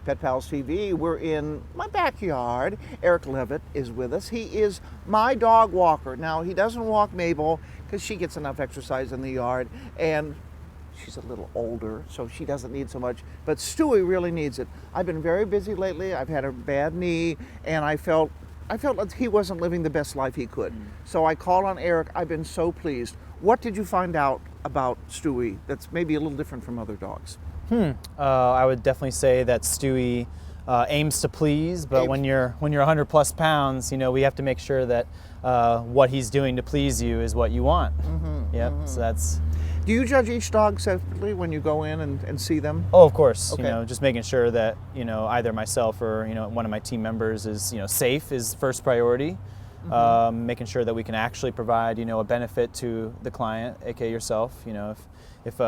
Pet Pals TV. We're in my backyard. Eric Levitt is with us. He is my dog walker. Now, he doesn't walk Mabel because she gets enough exercise in the yard, and she's a little older, so she doesn't need so much. But Stewie really needs it. I've been very busy lately. I've had a bad knee, and I felt like he wasn't living the best life he could. So I called on Eric. I've been so pleased. What did you find out about Stewie that's maybe a little different from other dogs? I would definitely say that Stewie aims to please, but when you're 100 plus pounds, you know, we have to make sure that what he's doing to please you is what you want. So that's. Do you judge each dog separately when you go in and see them? Oh, of course. Okay. You know, just making sure that, you know, either myself or, you know, one of my team members is, you know, safe is first priority. Making sure that we can actually provide, you know, a benefit to the client, aka yourself. You know, if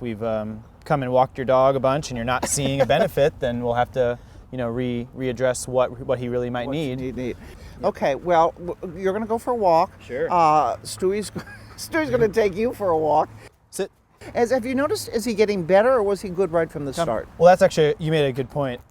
we've come and walked your dog a bunch and you're not seeing a benefit, then we'll have to, you know, readdress what he really might need. Okay, well, you're going to go for a walk. Sure. Stewie's going to take you for a walk. Sit. Have you noticed, is he getting better, or was he good right from the start? Well, that's actually, you made a good point.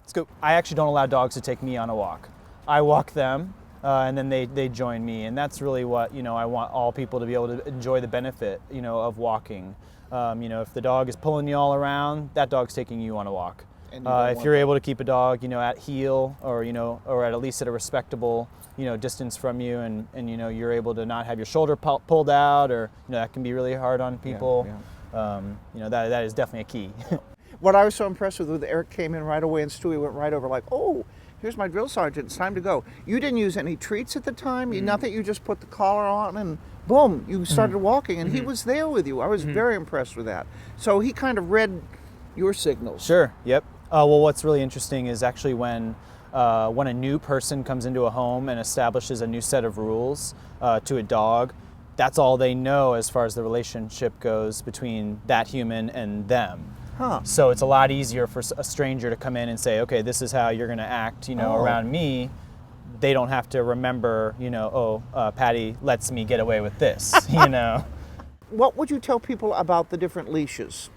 I actually don't allow dogs to take me on a walk. I walk them, and then they join me, and that's really what, you know, I want all people to be able to enjoy the benefit, you know, of walking. You know, if the dog is pulling you all around, that dog's taking you on a walk. If you're able to keep a dog, you know, at heel, or, you know, or at least at a respectable, you know, distance from you, and you know, you're able to not have your shoulder pulled out, or, you know, that can be really hard on people. You know, that is definitely a key. What I was so impressed with Eric came in right away, and Stewie went right over like, oh, here's my drill sergeant, it's time to go. You didn't use any treats at the time? Nothing, you just put the collar on and boom, you started walking, and he was there with you. I was very impressed with that. So he kind of read your signals. Sure, yep. Well, what's really interesting is actually when a new person comes into a home and establishes a new set of rules to a dog, that's all they know as far as the relationship goes between that human and them. So it's a lot easier for a stranger to come in and say, okay, this is how you're going to act, you know, around me. They don't have to remember, you know, Patty lets me get away with this, you know. What would you tell people about the different leashes?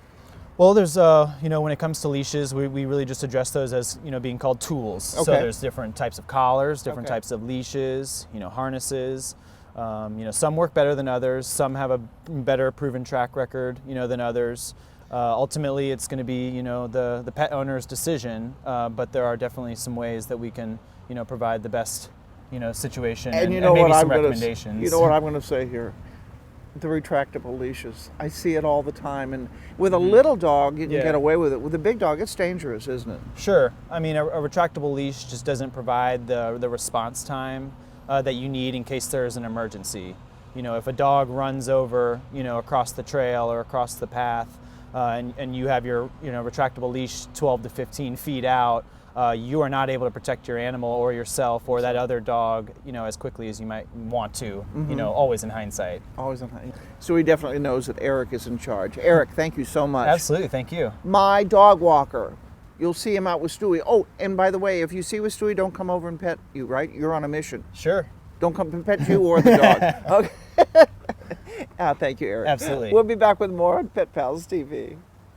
Well, there's, you know, when it comes to leashes, we really just address those as, you know, being called tools. So there's different types of collars, different types of leashes, you know, harnesses. You know, some work better than others. Some have a better proven track record, you know, than others. Ultimately, it's going to be, you know, the pet owner's decision, but there are definitely some ways that we can, you know, provide the best, you know, situation and you know maybe what some recommendations. You know what I'm going to say here? The retractable leashes. I see it all the time, and with a little dog, you can get away with it. With a big dog, it's dangerous, isn't it? Sure. I mean, a retractable leash just doesn't provide the response time that you need in case there is an emergency. You know, if a dog runs over, you know, across the trail or across the path, and you have your, you know, retractable leash 12 to 15 feet out, you are not able to protect your animal or yourself or that other dog, you know, as quickly as you might want to, you know, always in hindsight. Always in hindsight. So he definitely knows that Eric is in charge. Eric, thank you so much. Absolutely, thank you. My dog walker. You'll see him out with Stewie. Oh, and by the way, if you see with Stewie, don't come over and pet you, right? You're on a mission. Sure. Don't come and pet you or the dog. Okay. Thank you, Eric. Absolutely. We'll be back with more on Pet Pals TV.